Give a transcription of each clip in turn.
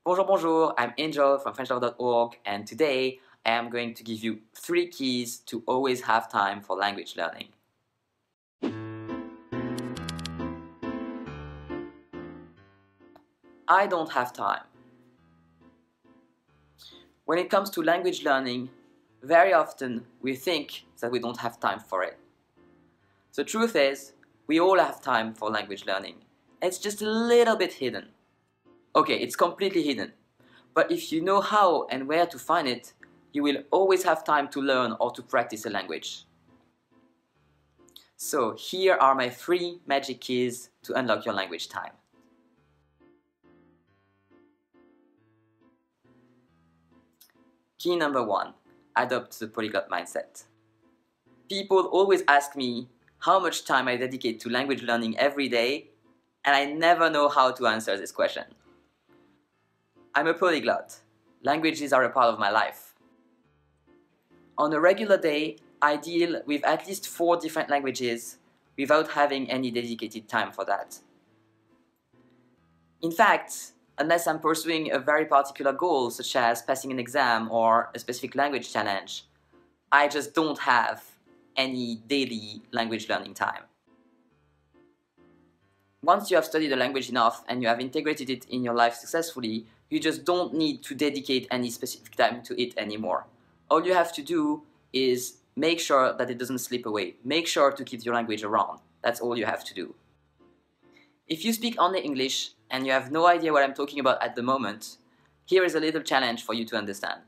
Bonjour, bonjour, I'm Angel from FrenchLove.org, and today I am going to give you 3 keys to always have time for language learning. I don't have time. When it comes to language learning, very often we think that we don't have time for it. The truth is, we all have time for language learning. It's just a little bit hidden. Okay, it's completely hidden. But if you know how and where to find it, you will always have time to learn or to practice a language. So here are my 3 magic keys to unlock your language time. Key number 1, adopt the polyglot mindset. People always ask me how much time I dedicate to language learning every day, and I never know how to answer this question. I'm a polyglot. Languages are a part of my life. On a regular day, I deal with at least 4 different languages without having any dedicated time for that. In fact, unless I'm pursuing a very particular goal, such as passing an exam or a specific language challenge, I just don't have any daily language learning time. Once you have studied a language enough and you have integrated it in your life successfully, you just don't need to dedicate any specific time to it anymore. All you have to do is make sure that it doesn't slip away. Make sure to keep your language around. That's all you have to do. If you speak only English and you have no idea what I'm talking about at the moment, here is a little challenge for you to understand.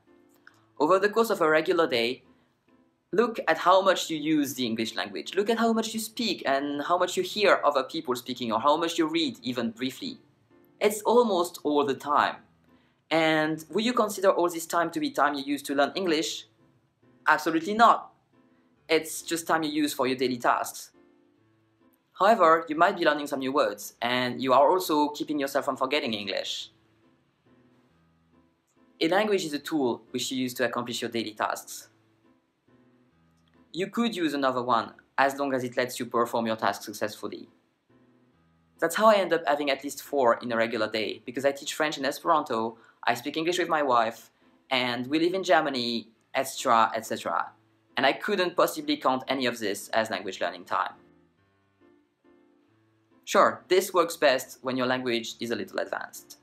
Over the course of a regular day, look at how much you use the English language. Look at how much you speak and how much you hear other people speaking or how much you read, even briefly. It's almost all the time. And will you consider all this time to be time you use to learn English? Absolutely not. It's just time you use for your daily tasks. However, you might be learning some new words, and you are also keeping yourself from forgetting English. A language is a tool which you use to accomplish your daily tasks. You could use another one, as long as it lets you perform your task successfully. That's how I end up having at least 4 in a regular day, because I teach French and Esperanto, I speak English with my wife, and we live in Germany, etc., etc. And I couldn't possibly count any of this as language learning time. Sure, this works best when your language is a little advanced.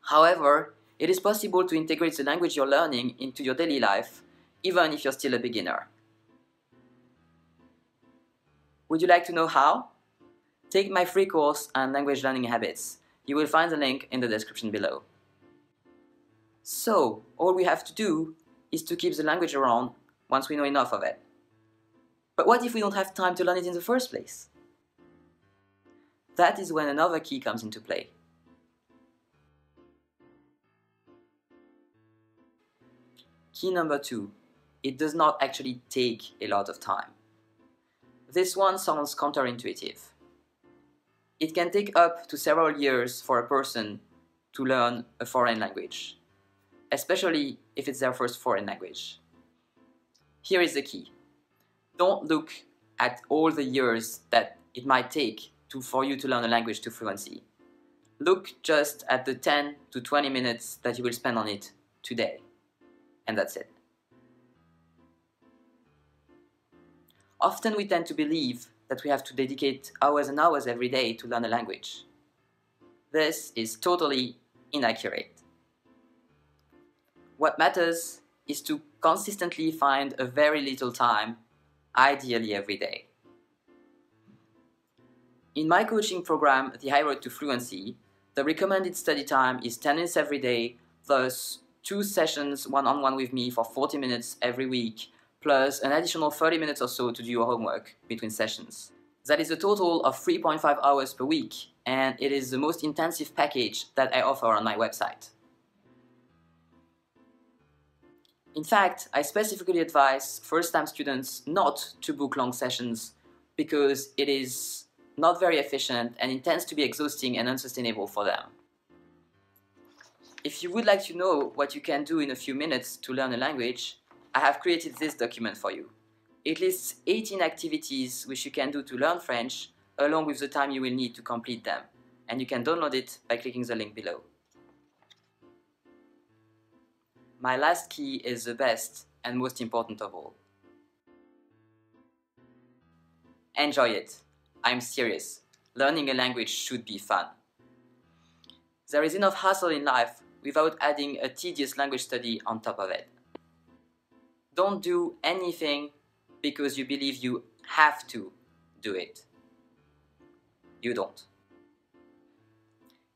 However, it is possible to integrate the language you're learning into your daily life, even if you're still a beginner. Would you like to know how? Take my free course on language learning habits. You will find the link in the description below. So, all we have to do is to keep the language around once we know enough of it. But what if we don't have time to learn it in the first place? That is when another key comes into play. Key number 2, it does not actually take a lot of time. This one sounds counterintuitive. It can take up to several years for a person to learn a foreign language, especially if it's their first foreign language. Here is the key. Don't look at all the years that it might take for you to learn a language to fluency. Look just at the 10 to 20 minutes that you will spend on it today, and that's it. Often we tend to believe that we have to dedicate hours and hours every day to learn a language. This is totally inaccurate. What matters is to consistently find a very little time, ideally every day. In my coaching program, The High Road to Fluency, the recommended study time is 10 minutes every day, plus 2 sessions one-on-one with me for 40 minutes every week, plus an additional 30 minutes or so to do your homework between sessions. That is a total of 3.5 hours per week, and it is the most intensive package that I offer on my website. In fact, I specifically advise first-time students not to book long sessions because it is not very efficient and it tends to be exhausting and unsustainable for them. If you would like to know what you can do in a few minutes to learn a language, I have created this document for you. It lists 18 activities which you can do to learn French, along with the time you will need to complete them, and you can download it by clicking the link below. My last key is the best and most important of all. Enjoy it. I'm serious. Learning a language should be fun. There is enough hassle in life without adding a tedious language study on top of it. Don't do anything because you believe you have to do it. You don't.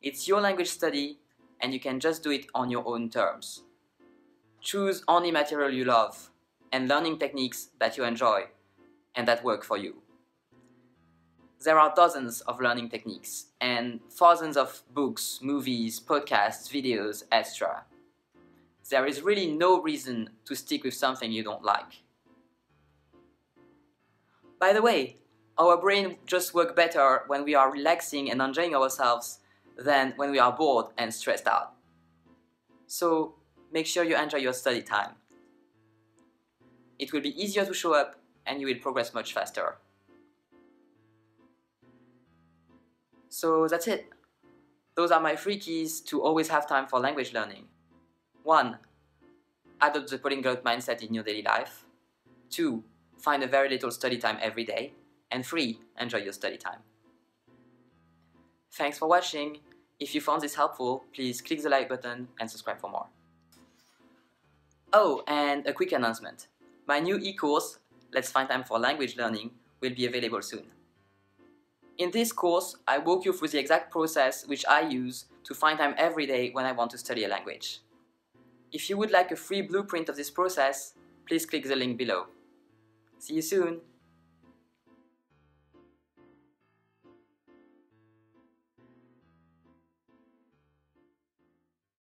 It's your language study and you can just do it on your own terms. Choose only material you love and learning techniques that you enjoy and that work for you. There are dozens of learning techniques and thousands of books, movies, podcasts, videos, etc. There is really no reason to stick with something you don't like. By the way, our brain just works better when we are relaxing and enjoying ourselves than when we are bored and stressed out. So make sure you enjoy your study time. It will be easier to show up and you will progress much faster. So that's it. Those are my 3 keys to always have time for language learning. 1. Adopt the polyglot mindset in your daily life. 2. Find a very little study time every day. And 3. Enjoy your study time. Thanks for watching. If you found this helpful, please click the like button and subscribe for more. Oh, and a quick announcement. My new e-course, Let's Find Time for Language Learning, will be available soon. In this course, I walk you through the exact process which I use to find time every day when I want to study a language. If you would like a free blueprint of this process, please click the link below. See you soon!